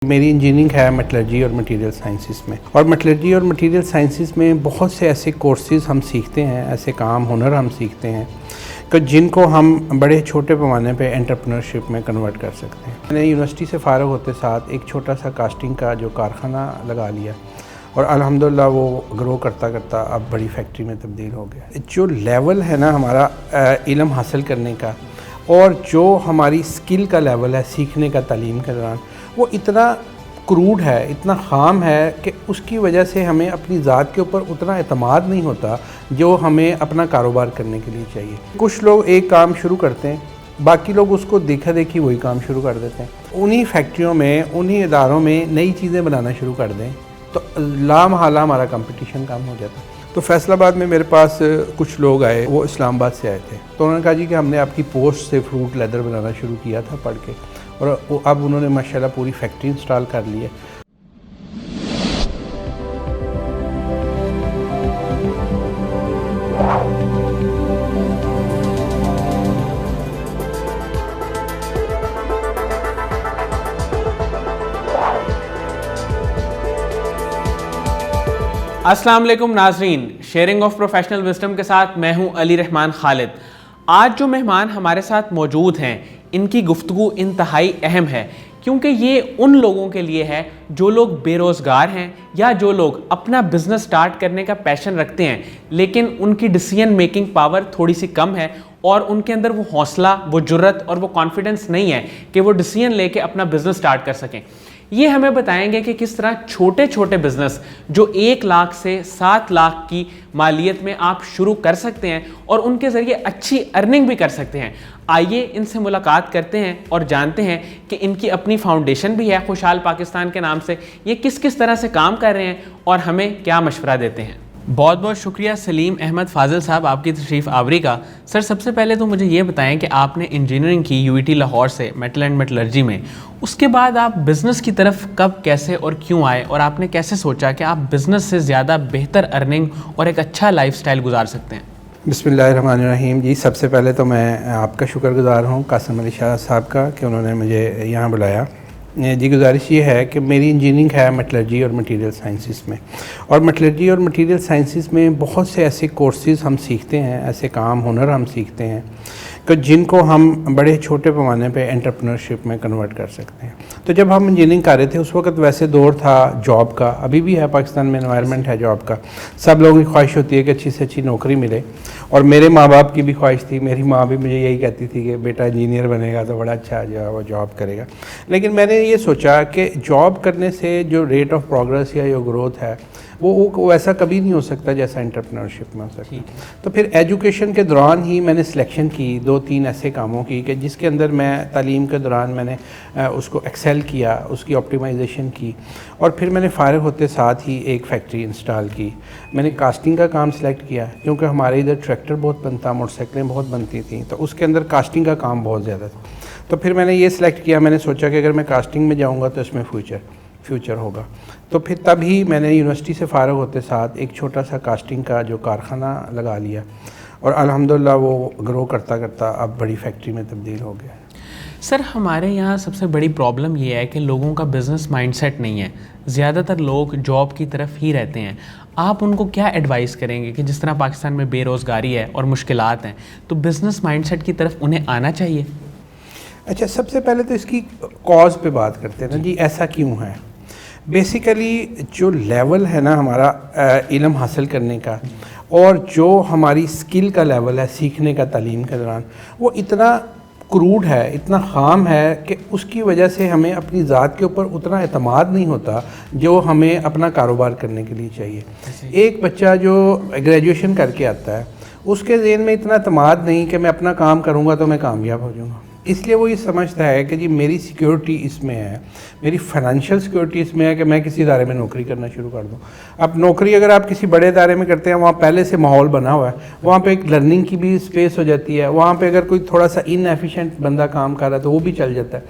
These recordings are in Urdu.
میری انجینئرنگ ہے میٹلرجی اور مٹیریل سائنسز میں، اور میٹلرجی اور مٹیریل سائنسز میں بہت سے ایسے کورسز ہم سیکھتے ہیں، ایسے کام ہنر ہم سیکھتے ہیں کہ جن کو ہم بڑے چھوٹے پیمانے پہ انٹرپرینورشپ میں کنورٹ کر سکتے ہیں۔ میں نے یونیورسٹی سے فارغ ہوتے ساتھ ایک چھوٹا سا کاسٹنگ کا جو کارخانہ لگا لیا، اور الحمدللہ وہ گرو کرتا کرتا اب بڑی فیکٹری میں تبدیل ہو گیا۔ جو لیول ہے نا ہمارا علم حاصل کرنے کا، اور جو ہماری سکل کا لیول ہے سیکھنے کا تعلیم کے دوران، وہ اتنا کروڈ ہے، اتنا خام ہے کہ اس کی وجہ سے ہمیں اپنی ذات کے اوپر اتنا اعتماد نہیں ہوتا جو ہمیں اپنا کاروبار کرنے کے لیے چاہیے۔ کچھ لوگ ایک کام شروع کرتے ہیں، باقی لوگ اس کو دیکھا دیکھی وہی کام شروع کر دیتے ہیں۔ انہی فیکٹریوں میں، انہی اداروں میں نئی چیزیں بنانا شروع کر دیں تو لامحالہ ہمارا کمپٹیشن کم ہو جاتا ہے۔ تو فیصل آباد میں میرے پاس کچھ لوگ آئے، وہ اسلام آباد سے آئے تھے، تو انہوں نے کہا جی کہ ہم نے آپ کی پوسٹ سے فروٹ لیدر بنانا شروع کیا تھا پڑھ کے، اور اب انہوں نے ماشاءاللہ پوری فیکٹری انسٹال کر لی ہے۔ السلام علیکم ناظرین، شیئرنگ آف پروفیشنل وزڈم کے ساتھ میں ہوں علی رحمان خالد۔ آج جو مہمان ہمارے ساتھ موجود ہیں، ان کی گفتگو انتہائی اہم ہے، کیونکہ یہ ان لوگوں کے لیے ہے جو لوگ بے روزگار ہیں یا جو لوگ اپنا بزنس سٹارٹ کرنے کا پیشن رکھتے ہیں، لیکن ان کی ڈیسیژن میکنگ پاور تھوڑی سی کم ہے، اور ان کے اندر وہ حوصلہ، وہ جرت اور وہ کانفیڈنس نہیں ہے کہ وہ ڈیسیژن لے کے اپنا بزنس سٹارٹ کر سکیں۔ یہ ہمیں بتائیں گے کہ کس طرح چھوٹے چھوٹے بزنس جو 1 لاکھ سے 7 لاکھ کی مالیت میں آپ شروع کر سکتے ہیں اور ان کے ذریعے اچھی ارننگ بھی کر سکتے ہیں۔ آئیے ان سے ملاقات کرتے ہیں اور جانتے ہیں کہ ان کی اپنی فاؤنڈیشن بھی ہے خوشحال پاکستان کے نام سے، یہ کس طرح سے کام کر رہے ہیں اور ہمیں کیا مشورہ دیتے ہیں۔ بہت بہت شکریہ سلیم احمد فاضل صاحب آپ کی تشریف آوری کا۔ سر سب سے پہلے تو مجھے یہ بتائیں کہ آپ نے انجینئرنگ کی UET لاہور سے میٹل اینڈ میٹلرجی میں، اس کے بعد آپ بزنس کی طرف کب، کیسے اور کیوں آئے، اور آپ نے کیسے سوچا کہ آپ بزنس سے زیادہ بہتر ارننگ اور ایک اچھا لائف سٹائل گزار سکتے ہیں؟ بسم اللہ الرحمن الرحیم۔ جی سب سے پہلے تو میں آپ کا شکر گزار ہوں قاسم علی شاہ صاحب کا کہ انہوں نے مجھے یہاں بلایا۔ جی گزارش یہ ہے کہ میری انجینئرنگ ہے میٹلرجی اور مٹیریل سائنسز میں، اور میٹلرجی اور مٹیریل سائنسز میں بہت سے ایسے کورسز ہم سیکھتے ہیں، ایسے کام ہنر ہم سیکھتے ہیں کہ جن کو ہم بڑے چھوٹے پیمانے پہ انٹرپرینورشپ میں کنورٹ کر سکتے ہیں۔ تو جب ہم انجینئرنگ کر رہے تھے اس وقت ویسے دور تھا جاب کا، ابھی بھی ہے پاکستان میں انوائرمنٹ ہے جاب کا، سب لوگوں کی خواہش ہوتی ہے کہ اچھی سے اچھی نوکری ملے، اور میرے ماں باپ کی بھی خواہش تھی، میری ماں بھی مجھے یہی کہتی تھی کہ بیٹا انجینئر بنے گا تو بڑا اچھا جو ہے وہ جاب کرے گا۔ لیکن میں نے یہ سوچا کہ جاب کرنے سے جو ریٹ آف پروگرس یا جو گروتھ ہے وہ ویسا کبھی نہیں ہو سکتا جیسا انٹرپرینورشپ میں ہو سکتا۔ تو پھر ایجوکیشن کے دوران ہی میں نے سلیکشن کی 2-3 ایسے کاموں کی کہ جس کے اندر میں تعلیم کے دوران میں نے اس کو ایکسیل کیا، اس کی آپٹیمائزیشن کی، اور پھر میں نے فارغ ہوتے ساتھ ہی ایک فیکٹری انسٹال کی۔ میں نے کاسٹنگ کا کام سلیکٹ کیا کیونکہ ہمارے ادھر ٹریکٹر بہت بنتا، موٹر سائیکلیں بہت بنتی تھیں، تو اس کے اندر کاسٹنگ کا کام بہت زیادہ تھا۔ تو پھر میں نے یہ سلیکٹ کیا، میں نے سوچا کہ اگر میں کاسٹنگ میں جاؤں گا تو اس میں فیوچر ہوگا۔ تو پھر تب ہی میں نے یونیورسٹی سے فارغ ہوتے ساتھ ایک چھوٹا سا کاسٹنگ کا جو کارخانہ لگا لیا، اور الحمدللہ وہ گرو کرتا کرتا اب بڑی فیکٹری میں تبدیل ہو گیا۔ سر ہمارے یہاں سب سے بڑی پرابلم یہ ہے کہ لوگوں کا بزنس مائنڈ سیٹ نہیں ہے، زیادہ تر لوگ جاب کی طرف ہی رہتے ہیں۔ آپ ان کو کیا ایڈوائز کریں گے کہ جس طرح پاکستان میں بے روزگاری ہے اور مشکلات ہیں، تو بزنس مائنڈ سیٹ کی طرف انہیں آنا چاہیے؟ اچھا، سب سے پہلے تو اس کی کاز پہ بات کرتے ہیں نا جی، ایسا کیوں ہے؟ بیسیکلی جو لیول ہے نا ہمارا علم حاصل کرنے کا، اور جو ہماری سکل کا لیول ہے سیکھنے کا تعلیم کے دوران، وہ اتنا کروڈ ہے، اتنا خام ہے کہ اس کی وجہ سے ہمیں اپنی ذات کے اوپر اتنا اعتماد نہیں ہوتا جو ہمیں اپنا کاروبار کرنے کے لیے چاہیے۔ ایک بچہ جو گریجویشن کر کے آتا ہے، اس کے ذہن میں اتنا اعتماد نہیں کہ میں اپنا کام کروں گا تو میں کامیاب ہو جاؤں گا، اس لیے وہ یہ سمجھتا ہے کہ جی میری سیکیورٹی اس میں ہے، میری فائنینشیل سیکیورٹی اس میں ہے کہ میں کسی ادارے میں نوکری کرنا شروع کر دوں۔ اب نوکری اگر آپ کسی بڑے ادارے میں کرتے ہیں، وہاں پہلے سے ماحول بنا ہوا ہے، وہاں پہ ایک لرننگ کی بھی اسپیس ہو جاتی ہے، وہاں پہ اگر کوئی تھوڑا سا ان ایفیشینٹ بندہ کام کر رہا ہے تو وہ بھی چل جاتا ہے۔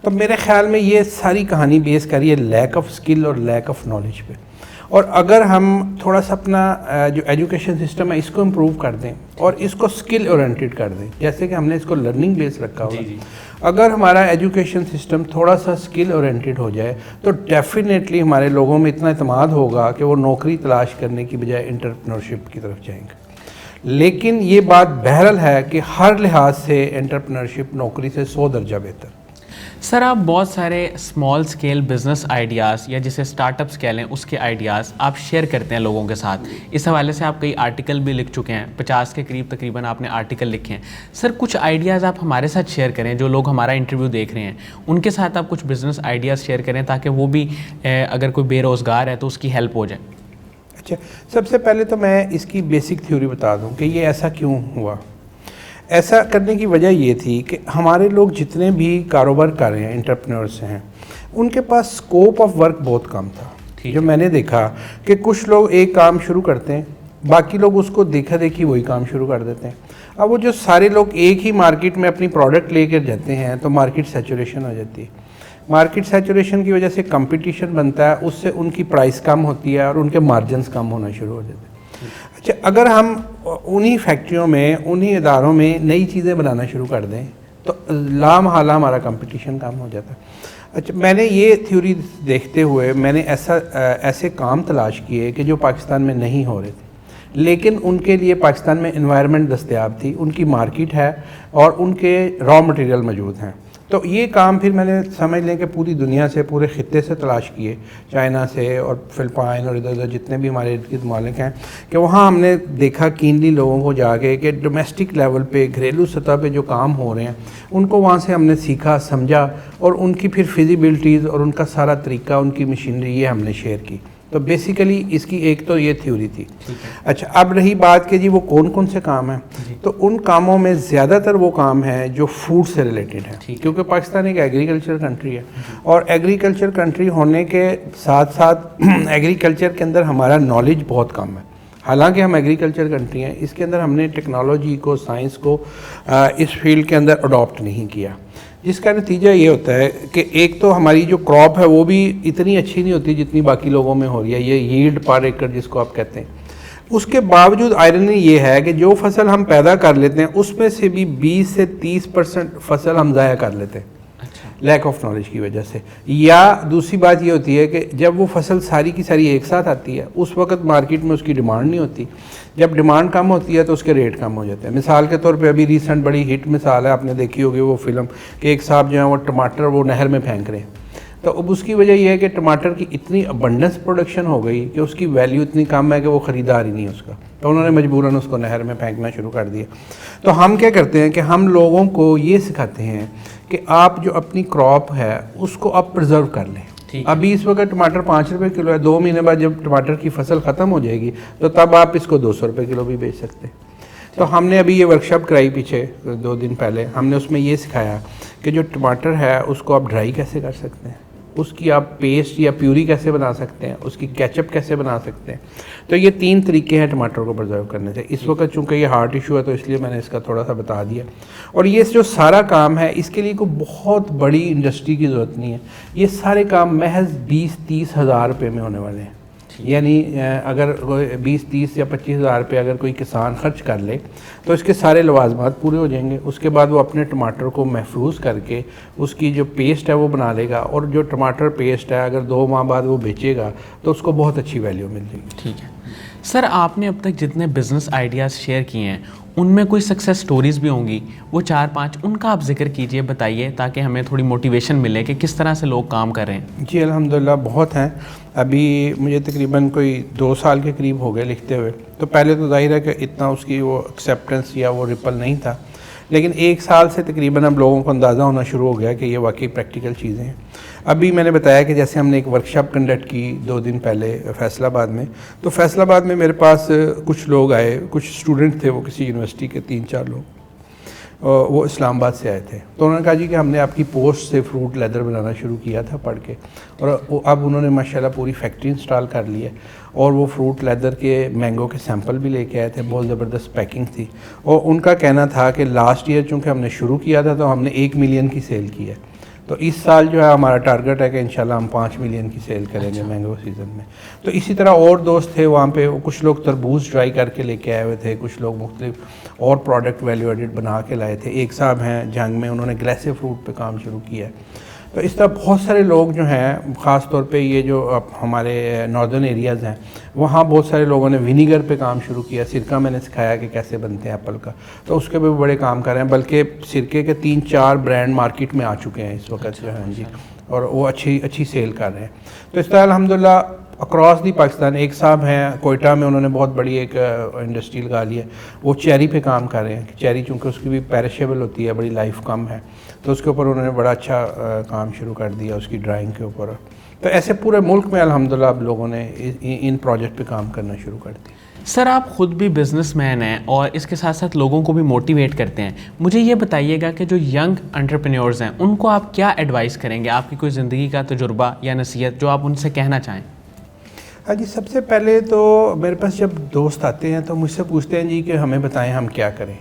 تو میرے خیال میں یہ ساری کہانی بیس کر رہی ہے لیک آف اسکل اور لیک آف نالج پہ، اور اگر ہم تھوڑا سا اپنا جو ایجوکیشن سسٹم ہے اس کو امپروو کر دیں اور اس کو اسکل اورینٹیڈ کر دیں، جیسے کہ ہم نے اس کو لرننگ بیس رکھا ہوا، اگر ہمارا ایجوکیشن سسٹم تھوڑا سا اسکل اورینٹیڈ ہو جائے تو ڈیفینیٹلی ہمارے لوگوں میں اتنا اعتماد ہوگا کہ وہ نوکری تلاش کرنے کی بجائے انٹرپرینورشپ کی طرف جائیں گے. لیکن یہ بات بہرحال ہے کہ ہر لحاظ سے انٹرپرینورشپ نوکری سے 100 درجہ بہتر. سر آپ بہت سارے اسمال اسکیل بزنس آئیڈیاز یا جسے اسٹارٹ اپس کہہ لیں اس کے آئیڈیاز آپ شیئر کرتے ہیں لوگوں کے ساتھ. اس حوالے سے آپ کئی آرٹیکل بھی لکھ چکے ہیں, 50 کے قریب تقریباً آپ نے آرٹیکل لکھے ہیں. سر کچھ آئیڈیاز آپ ہمارے ساتھ شیئر کریں, جو لوگ ہمارا انٹرویو دیکھ رہے ہیں ان کے ساتھ آپ کچھ بزنس آئیڈیاز شیئر کریں تاکہ وہ بھی اگر کوئی بے روزگار ہے تو اس کی ہیلپ ہو جائے. اچھا, سب سے پہلے تو میں اس کی بیسک تھیوری بتا دوں کہ یہ ایسا کیوں ہوا. ایسا کرنے کی وجہ یہ تھی کہ ہمارے لوگ جتنے بھی کاروبار کر رہے ہیں, انٹرپرینورس ہیں, ان کے پاس اسکوپ آف ورک بہت کم تھا. جو میں نے دیکھا کہ کچھ لوگ ایک کام شروع کرتے ہیں, باقی لوگ اس کو دیکھا دیکھی وہی کام شروع کر دیتے ہیں. اب وہ جو سارے لوگ ایک ہی مارکیٹ میں اپنی پروڈکٹ لے کر جاتے ہیں تو مارکیٹ سیچوریشن ہو جاتی ہے. مارکیٹ سیچوریشن کی وجہ سے کمپٹیشن بنتا ہے, اس سے ان کی پرائس کم ہوتی ہے اور ان کے مارجنز کم ہونا شروع ہو جاتے ہیں. اچھا, اگر ہم انہی فیکٹریوں میں, انہی اداروں میں نئی چیزیں بنانا شروع کر دیں تو لامحالہ ہمارا کمپٹیشن کم ہو جاتا ہے. اچھا, میں نے یہ تھیوری دیکھتے ہوئے میں نے ایسے کام تلاش کیے کہ جو پاکستان میں نہیں ہو رہے تھے, لیکن ان کے لیے پاکستان میں انوائرمنٹ دستیاب تھی, ان کی مارکیٹ ہے اور ان کے را مٹیریل موجود ہیں. تو یہ کام پھر میں نے سمجھ لیں کہ پوری دنیا سے, پورے خطے سے تلاش کیے, چائنا سے اور فلپائن اور ادھر ادھر جتنے بھی ہمارے ارد گرد ممالک ہیں, کہ وہاں ہم نے دیکھا کینلی لوگوں کو جا کے کہ ڈومیسٹک لیول پہ, گھریلو سطح پہ جو کام ہو رہے ہیں ان کو وہاں سے ہم نے سیکھا, سمجھا, اور ان کی پھر فیزیبلٹیز اور ان کا سارا طریقہ, ان کی مشینری, یہ ہم نے شیئر کی. تو بیسیکلی اس کی ایک تو یہ تھیوری تھی. اچھا, اب رہی بات کہ جی وہ کون کون سے کام ہیں, تو ان کاموں میں زیادہ تر وہ کام ہیں جو فوڈ سے ریلیٹڈ ہیں, کیونکہ پاکستان ایک ایگریکلچر کنٹری ہے, اور ایگریکلچر کنٹری ہونے کے ساتھ ساتھ ایگریکلچر کے اندر ہمارا نالج بہت کم ہے. حالانکہ ہم ایگریکلچر کنٹری ہیں, اس کے اندر ہم نے ٹیکنالوجی کو, سائنس کو اس فیلڈ کے اندر اڈاپٹ نہیں کیا, جس کا نتیجہ یہ ہوتا ہے کہ ایک تو ہماری جو کراپ ہے وہ بھی اتنی اچھی نہیں ہوتی جتنی باقی لوگوں میں ہو رہی ہے, یہ ییلڈ پر ایکڑ جس کو آپ کہتے ہیں. اس کے باوجود آئرنی یہ ہے کہ جو فصل ہم پیدا کر لیتے ہیں اس میں سے بھی 20 سے 30% فصل ہم ضائع کر لیتے ہیں, لیک آف نالج کی وجہ سے. یا دوسری بات یہ ہوتی ہے کہ جب وہ فصل ساری کی ساری ایک ساتھ آتی ہے اس وقت مارکیٹ میں اس کی ڈیمانڈ نہیں ہوتی, جب ڈیمانڈ کم ہوتی ہے تو اس کے ریٹ کم ہو جاتے ہیں. مثال کے طور پہ ابھی ریسنٹ بڑی ہٹ مثال ہے, آپ نے دیکھی ہوگی وہ فلم, کہ ایک صاحب جو ہیں وہ ٹماٹر وہ نہر میں پھینک رہے ہیں. تو اب اس کی وجہ یہ ہے کہ ٹماٹر کی اتنی ابنڈنس پروڈکشن ہو گئی کہ اس کی ویلیو اتنی کم ہے کہ وہ خریدار ہی نہیں اس کا, تو انہوں نے مجبوراً اس کو نہر میں پھینکنا شروع کر دیا. تو ہم کیا کرتے ہیں کہ ہم لوگوں کو یہ سکھاتے ہیں کہ آپ جو اپنی کراپ ہے اس کو آپ پرزرو کر لیں. ابھی اس وقت ٹماٹر 5 روپے کلو ہے, 2 مہینے بعد جب ٹماٹر کی فصل ختم ہو جائے گی تو تب آپ اس کو 200 روپے کلو بھی بیچ سکتے ہیں. تو ہم نے ابھی یہ ورکشاپ کرائی پیچھے 2 دن پہلے, ہم نے اس میں یہ سکھایا کہ جو ٹماٹر ہے اس کو آپ ڈرائی کیسے کر سکتے ہیں, اس کی آپ پیسٹ یا پیوری کیسے بنا سکتے ہیں, اس کی کیچپ کیسے بنا سکتے ہیں. تو یہ 3 طریقے ہیں ٹماٹر کو پرزرو کرنے سے. اس وقت چونکہ یہ ہارٹ ایشو ہے تو اس لیے میں نے اس کا تھوڑا سا بتا دیا. اور یہ جو سارا کام ہے اس کے لیے کوئی بہت بڑی انڈسٹری کی ضرورت نہیں ہے, یہ سارے کام محض 20-30 ہزار روپے میں ہونے والے ہیں. یعنی اگر 20-30 یا 25 ہزار روپے اگر کوئی کسان خرچ کر لے تو اس کے سارے لوازمات پورے ہو جائیں گے. اس کے بعد وہ اپنے ٹماٹر کو محفوظ کر کے اس کی جو پیسٹ ہے وہ بنا لے گا, اور جو ٹماٹر پیسٹ ہے اگر 2 ماہ بعد وہ بیچے گا تو اس کو بہت اچھی ویلیو مل جائے گی. ٹھیک ہے سر, آپ نے اب تک جتنے بزنس آئیڈیاز شیئر کیے ہیں ان میں کوئی سکسیس سٹوریز بھی ہوں گی, وہ 4-5 ان کا آپ ذکر کیجئے, بتائیے, تاکہ ہمیں تھوڑی موٹیویشن ملے کہ کس طرح سے لوگ کام کر رہے ہیں. جی الحمدللہ بہت ہیں. ابھی مجھے تقریباً کوئی 2 سال کے قریب ہو گئے لکھتے ہوئے. تو پہلے تو ظاہر ہے کہ اتنا اس کی وہ ایکسیپٹنس یا وہ ریپل نہیں تھا, لیکن 1 سال سے تقریباً اب لوگوں کو اندازہ ہونا شروع ہو گیا کہ یہ واقعی پریکٹیکل چیزیں ہیں. ابھی میں نے بتایا کہ جیسے ہم نے ایک ورکشاپ کنڈکٹ کی 2 دن پہلے فیصل آباد میں, تو فیصل آباد میں میرے پاس کچھ لوگ آئے, کچھ اسٹوڈنٹ تھے, وہ کسی یونیورسٹی کے 3-4 لوگ, وہ اسلام آباد سے آئے تھے. تو انہوں نے کہا جی کہ ہم نے آپ کی پوسٹ سے فروٹ لیدر بنانا شروع کیا تھا پڑھ کے, اور اب انہوں نے ماشاءاللہ پوری فیکٹری انسٹال کر لی ہے, اور وہ فروٹ لیدر کے مینگو کے سیمپل بھی لے کے آئے تھے. بہت زبردست پیکنگ تھی, اور ان کا کہنا تھا کہ لاسٹ ایئر چونکہ ہم نے شروع کیا تھا تو ہم نے 1 ملین کی سیل کی ہے. تو اس سال جو ہے ہمارا ٹارگٹ ہے کہ انشاءاللہ ہم 5 ملین کی سیل کریں گے مینگو سیزن میں. تو اسی طرح اور دوست تھے وہاں پہ, کچھ لوگ تربوز ٹرائی کر کے لے کے آئے ہوئے تھے, کچھ لوگ مختلف اور پروڈکٹ ویلیو ایڈڈ بنا کے لائے تھے. ایک صاحب ہیں جنگ میں, انہوں نے گلیسے فروٹ پہ کام شروع کیا ہے. تو اس طرح بہت سارے لوگ جو ہیں, خاص طور پہ یہ جو اب ہمارے ناردرن ایریاز ہیں وہاں بہت سارے لوگوں نے ونیگر پہ کام شروع کیا. سرکہ میں نے سکھایا کہ کیسے بنتے ہیں ایپل کا, تو اس کے بھی بڑے کام کر رہے ہیں. بلکہ سرکے کے 3-4 برانڈ مارکیٹ میں آ چکے ہیں اس وقت جو ہیں جی, اور وہ اچھی سیل کر رہے ہیں. تو اس طرح الحمدللہ اکراس دی پاکستان. ایک صاحب ہیں کوئٹہ میں, انہوں نے بہت بڑی ایک انڈسٹری لگا لی ہے, وہ چیری پہ کام کر رہے ہیں. چیری چونکہ اس کی بھی پیرشیبل ہوتی ہے, بڑی لائف کم ہے, تو اس کے اوپر انہوں نے بڑا اچھا کام شروع کر دیا اس کی ڈرائنگ کے اوپر. تو ایسے پورے ملک میں الحمدللہ اب لوگوں نے ان پروجیکٹ پہ کام کرنا شروع کر دیا. سر آپ خود بھی بزنس مین ہیں اور اس کے ساتھ ساتھ لوگوں کو بھی موٹیویٹ کرتے ہیں. مجھے یہ بتائیے گا کہ جو ینگ انٹرپرینیورز ہیں ان کو آپ کیا ایڈوائس کریں گے, آپ کی کوئی زندگی کا تجربہ یا نصیحت جو آپ ان سے کہنا چاہیں؟ ہاں جی, سب سے پہلے تو میرے پاس جب دوست آتے ہیں تو مجھ سے پوچھتے ہیں جی کہ ہمیں بتائیں ہم کیا کریں.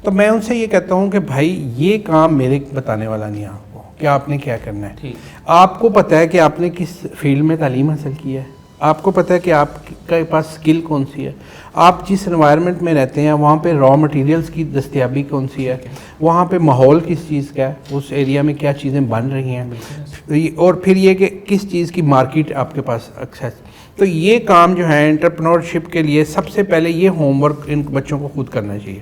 تو میں ان سے یہ کہتا ہوں کہ بھائی یہ کام میرے بتانے والا نہیں ہے آپ کو کہ آپ نے کیا کرنا ہے. آپ کو پتہ ہے کہ آپ نے کس فیلڈ میں تعلیم حاصل کی ہے, آپ کو پتہ ہے کہ آپ کے پاس سکل کون سی ہے, آپ جس انوائرمنٹ میں رہتے ہیں وہاں پہ را مٹیریلز کی دستیابی کون سی ہے, وہاں پہ ماحول کس چیز کا ہے, اس ایریا میں کیا چیزیں بن رہی ہیں, اور پھر یہ کہ کس چیز کی مارکیٹ آپ کے پاس ایکسیس. تو یہ کام جو ہے انٹرپرینورشپ کے لیے سب سے پہلے یہ ہوم ورک ان بچوں کو خود کرنا چاہیے.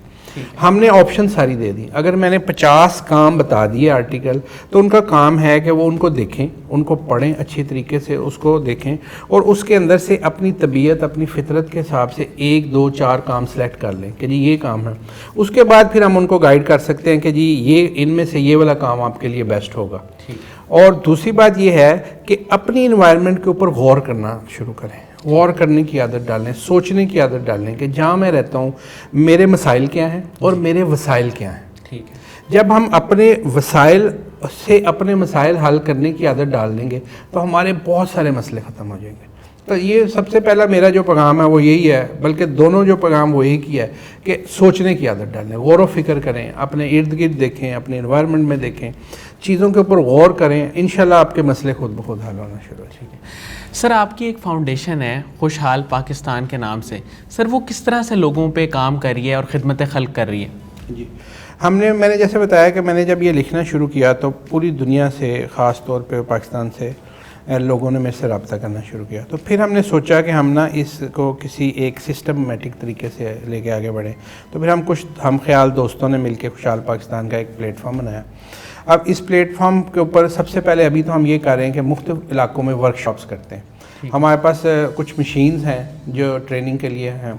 ہم نے آپشن ساری دے دی. اگر میں نے 50 کام بتا دیے آرٹیکل, تو ان کا کام ہے کہ وہ ان کو دیکھیں, ان کو پڑھیں اچھی طریقے سے, اس کو دیکھیں اور اس کے اندر سے اپنی طبیعت اپنی فطرت کے حساب سے 1 2 4 کام سلیکٹ کر لیں کہ جی یہ کام ہے. اس کے بعد پھر ہم ان کو گائیڈ کر سکتے ہیں کہ جی یہ ان میں سے یہ والا کام آپ کے لیے بیسٹ ہوگا. اور دوسری بات یہ ہے کہ اپنی انوائرمنٹ کے اوپر غور کرنا شروع کریں, غور کرنے کی عادت ڈالیں, سوچنے کی عادت ڈالیں کہ جہاں میں رہتا ہوں میرے مسائل کیا ہیں اور میرے وسائل کیا ہیں. ٹھیک ہے. جب ہم اپنے وسائل سے اپنے مسائل حل کرنے کی عادت ڈال دیں گے تو ہمارے بہت سارے مسئلے ختم ہو جائیں گے. تو یہ سب سے پہلا میرا جو پیغام ہے وہ یہی ہے, بلکہ دونوں جو پیغام وہ یہی کیا ہے کہ سوچنے کی عادت ڈالیں, غور و فکر کریں, اپنے ارد گرد دیکھیں, اپنے انوائرمنٹ میں دیکھیں, چیزوں کے اوپر غور کریں. انشاءاللہ آپ کے مسئلے خود بخود حل ہونا شروع ہو جائیں گے. سر آپ کی ایک فاؤنڈیشن ہے خوشحال پاکستان کے نام سے, سر وہ کس طرح سے لوگوں پہ کام کر رہی ہے اور خدمت خلق کر رہی ہے؟ جی, میں نے جیسے بتایا کہ میں نے جب یہ لکھنا شروع کیا تو پوری دنیا سے, خاص طور پہ پاکستان سے لوگوں نے میرے سے رابطہ کرنا شروع کیا. تو پھر ہم نے سوچا کہ ہم نا اس کو کسی ایک سسٹمیٹک طریقے سے لے کے آگے بڑھیں. تو پھر ہم خیال دوستوں نے مل کے خوشحال پاکستان کا ایک پلیٹ فارم بنایا. اب اس پلیٹ فارم کے اوپر سب سے پہلے ابھی تو ہم یہ کر رہے ہیں کہ مختلف علاقوں میں ورک شاپس کرتے ہیں. ہمارے پاس کچھ مشینز ہیں جو ٹریننگ کے لیے ہیں,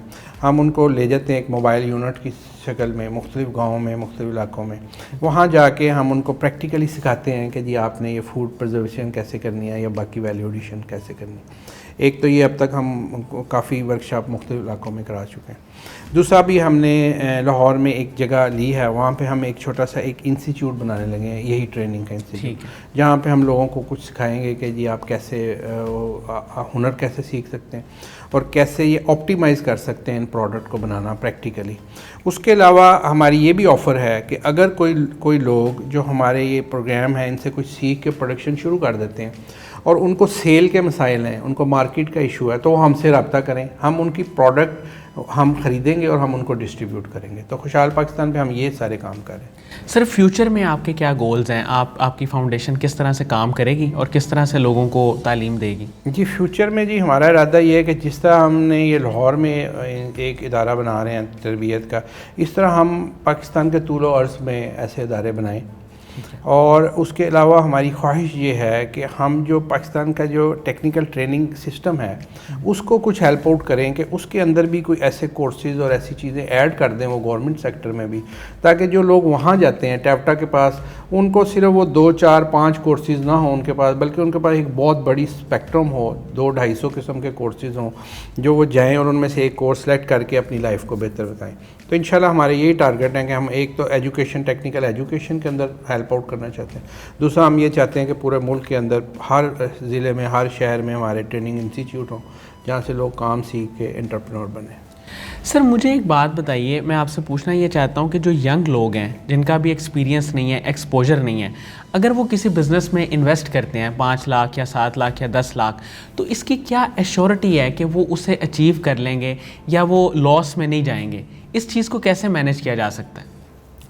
ہم ان کو لے جاتے ہیں ایک موبائل یونٹ کی شکل میں مختلف گاؤں میں, مختلف علاقوں میں. وہاں جا کے ہم ان کو پریکٹیکلی سکھاتے ہیں کہ جی آپ نے یہ فوڈ پرزرویشن کیسے کرنی ہے یا باقی ویلیو ایڈیشن کیسے کرنی ہے. ایک تو یہ اب تک ہم کافی ورکشاپ مختلف علاقوں میں کرا چکے ہیں. دوسرا بھی ہم نے لاہور میں ایک جگہ لی ہے, وہاں پہ ہم ایک چھوٹا سا ایک انسٹیٹیوٹ بنانے لگے ہیں, یہی ٹریننگ کا انسٹیٹیوٹ, جہاں پہ ہم لوگوں کو کچھ سکھائیں گے کہ جی آپ کیسے ہنر کیسے سیکھ سکتے ہیں اور کیسے یہ آپٹیمائز کر سکتے ہیں ان پروڈکٹ کو بنانا پریکٹیکلی. اس کے علاوہ ہماری یہ بھی آفر ہے کہ اگر کوئی لوگ جو ہمارے یہ پروگرام ہے ان سے کچھ سیکھ کے پروڈکشن شروع کر دیتے ہیں اور ان کو سیل کے مسائل ہیں, ان کو مارکیٹ کا ایشو ہے, تو وہ ہم سے رابطہ کریں, ہم ان کی پروڈکٹ ہم خریدیں گے اور ہم ان کو ڈسٹریبیوٹ کریں گے. تو خوشحال پاکستان پہ ہم یہ سارے کام کر رہے ہیں. سر فیوچر میں آپ کے کیا گولز ہیں, آپ کی فاؤنڈیشن کس طرح سے کام کرے گی اور کس طرح سے لوگوں کو تعلیم دے گی؟ جی فیوچر میں جی ہمارا ارادہ یہ ہے کہ جس طرح ہم نے یہ لاہور میں ایک ادارہ بنا رہے ہیں تربیت کا, اس طرح ہم پاکستان کے طول و عرض میں ایسے ادارے بنائیں. اور اس کے علاوہ ہماری خواہش یہ ہے کہ ہم جو پاکستان کا جو ٹیکنیکل ٹریننگ سسٹم ہے اس کو کچھ ہیلپ آؤٹ کریں کہ اس کے اندر بھی کوئی ایسے کورسز اور ایسی چیزیں ایڈ کر دیں وہ گورنمنٹ سیکٹر میں بھی, تاکہ جو لوگ وہاں جاتے ہیں ٹیپٹا کے پاس ان کو صرف وہ 2 4 5 کورسز نہ ہوں ان کے پاس, بلکہ ان کے پاس ایک بہت بڑی اسپیکٹرم ہو, 200-250 قسم کے کورسز ہوں جو وہ جائیں اور ان میں سے ایک کورس سلیکٹ کر کے اپنی لائف کو بہتر بتائیں. تو انشاءاللہ ہمارے یہی ٹارگٹ ہیں کہ ہم ایک تو ایجوکیشن, ٹیکنیکل ایجوکیشن کے اندر ہیلپ آؤٹ کرنا چاہتے ہیں. دوسرا ہم یہ چاہتے ہیں کہ پورے ملک کے اندر ہر ضلع میں, ہر شہر میں ہمارے ٹریننگ انسٹیٹیوٹ ہوں جہاں سے لوگ کام سیکھ کے انٹرپرینور بنیں. سر مجھے ایک بات بتائیے، میں آپ سے پوچھنا یہ چاہتا ہوں کہ جو ینگ لوگ ہیں جن کا بھی ایکسپیرینس نہیں ہے، ایکسپوجر نہیں ہے، اگر وہ کسی بزنس میں انویسٹ کرتے ہیں 5 لاکھ یا 7 لاکھ یا 10 لاکھ، تو اس کی کیا ایشورٹی ہے کہ وہ اسے اچیو کر لیں گے یا وہ لاس میں نہیں جائیں گے؟ اس چیز کو کیسے مینیج کیا جا سکتا ہے؟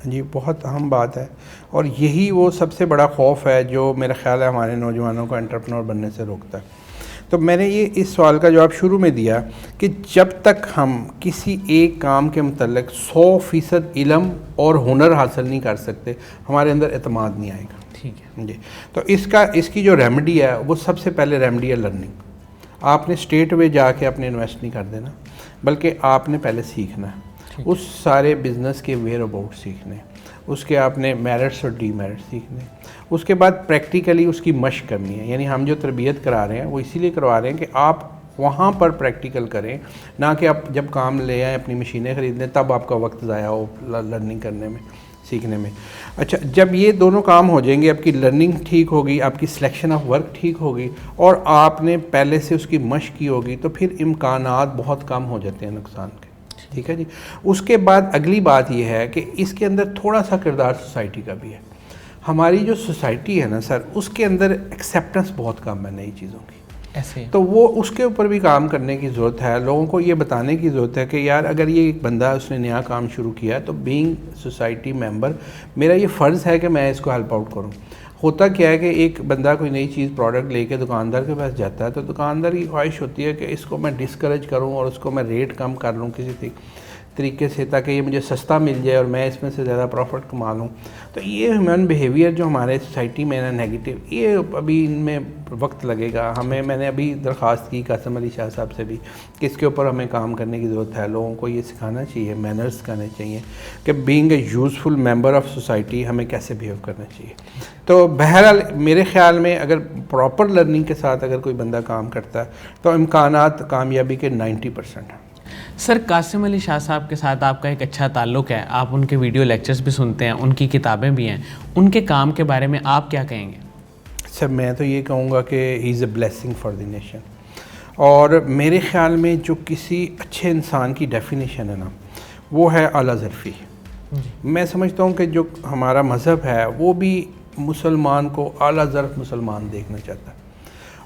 جی بہت اہم بات ہے، اور یہی وہ سب سے بڑا خوف ہے جو میرا خیال ہے ہمارے نوجوانوں کو انٹرپرینور بننے سے روکتا ہے۔ تو میں نے یہ اس سوال کا جواب شروع میں دیا کہ جب تک ہم کسی ایک کام کے متعلق 100% علم اور ہنر حاصل نہیں کر سکتے، ہمارے اندر اعتماد نہیں آئے گا۔ ٹھیک ہے جی، تو اس کی جو ریمیڈی ہے وہ سب سے پہلے ریمیڈی ہے لرننگ۔ آپ نے اسٹیٹ وے جا کے اپنے انویسٹ نہیں کر دینا، بلکہ آپ نے پہلے سیکھنا ہے، اس سارے بزنس کے ویئر اباؤٹ سیکھنے، اس کے آپ نے میرٹس اور ڈی میرٹس سیکھنے، اس کے بعد پریکٹیکلی اس کی مشق کرنی ہے۔ یعنی ہم جو تربیت کرا رہے ہیں وہ اسی لیے کروا رہے ہیں کہ آپ وہاں پر پریکٹیکل کریں، نہ کہ آپ جب کام لے آئیں اپنی مشینیں خرید لیں تب آپ کا وقت ضائع ہو لرننگ کرنے میں، سیکھنے میں۔ اچھا، جب یہ دونوں کام ہو جائیں گے، آپ کی لرننگ ٹھیک ہوگی، آپ کی سلیکشن آف ورک ٹھیک ہوگی، اور آپ نے پہلے سے اس کی مشق کی ہوگی، تو پھر امکانات بہت کم ہو جاتے ہیں نقصان کے۔ ٹھیک ہے جی۔ اس کے بعد اگلی بات یہ ہے کہ اس کے اندر تھوڑا سا کردار سوسائٹی کا بھی ہے۔ ہماری جو سوسائٹی ہے نا سر، اس کے اندر ایکسیپٹنس بہت کم ہے نئی چیزوں کی، ایسے تو وہ اس کے اوپر بھی کام کرنے کی ضرورت ہے۔ لوگوں کو یہ بتانے کی ضرورت ہے کہ یار اگر یہ ایک بندہ اس نے نیا کام شروع کیا ہے تو بینگ سوسائٹی ممبر میرا یہ فرض ہے کہ میں اس کو ہیلپ آؤٹ کروں۔ ہوتا کیا ہے کہ ایک بندہ کوئی نئی چیز پروڈکٹ لے کے دکاندار کے پاس جاتا ہے تو دکاندار کی خواہش ہوتی ہے کہ اس کو میں ڈسکریج کروں اور اس کو میں ریٹ کم کر لوں کسی طریقے سے، تاکہ یہ مجھے سستا مل جائے اور میں اس میں سے زیادہ پروفٹ کما لوں۔ تو یہ ہیومن بیہیویئر جو ہمارے سوسائٹی میں ہے نیگیٹو، یہ ابھی ان میں وقت لگے گا ہمیں۔ میں نے ابھی درخواست کی قاسم علی شاہ صاحب سے بھی کہ اس کے اوپر ہمیں کام کرنے کی ضرورت ہے۔ لوگوں کو یہ سکھانا چاہیے، مینرز سکھانے چاہیے کہ being a useful member of society ہمیں کیسے بیہیو کرنا چاہیے۔ تو بہرحال میرے خیال میں اگر پراپر لرننگ کے ساتھ اگر کوئی بندہ کام کرتا ہے تو امکانات کامیابی کے 90% ہیں۔ سر قاسم علی شاہ صاحب کے ساتھ آپ کا ایک اچھا تعلق ہے، آپ ان کے ویڈیو لیکچرز بھی سنتے ہیں، ان کی کتابیں بھی ہیں، ان کے کام کے بارے میں آپ کیا کہیں گے؟ سر میں تو یہ کہوں گا کہ he is a blessing for the nation, اور میرے خیال میں جو کسی اچھے انسان کی ڈیفینیشن ہے نا وہ ہے اعلیٰ ظرفی۔ میں سمجھتا ہوں کہ جو ہمارا مذہب ہے وہ بھی مسلمان کو اعلیٰ ظرف مسلمان دیکھنا چاہتا ہے،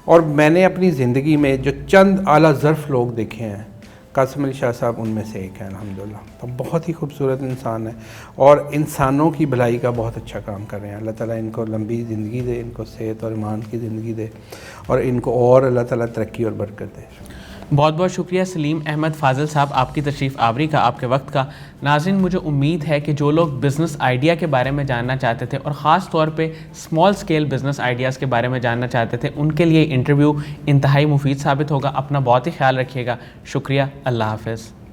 اور میں نے اپنی زندگی میں جو چند اعلیٰ ظرف لوگ دیکھے ہیں، قاسم علی شاہ صاحب ان میں سے ایک ہیں الحمدللہ۔ تو بہت ہی خوبصورت انسان ہے اور انسانوں کی بھلائی کا بہت اچھا کام کر رہے ہیں۔ اللہ تعالیٰ ان کو لمبی زندگی دے، ان کو صحت اور ایمان کی زندگی دے، اور ان کو اور اللہ تعالیٰ ترقی اور برکت دے۔ بہت بہت شکریہ سلیم احمد فاضل صاحب آپ کی تشریف آوری کا، آپ کے وقت کا۔ ناظرین، مجھے امید ہے کہ جو لوگ بزنس آئیڈیا کے بارے میں جاننا چاہتے تھے اور خاص طور پہ اسمال اسکیل بزنس آئیڈیاز کے بارے میں جاننا چاہتے تھے، ان کے لیے انٹرویو انتہائی مفید ثابت ہوگا۔ اپنا بہت ہی خیال رکھیے گا۔ شکریہ، اللہ حافظ۔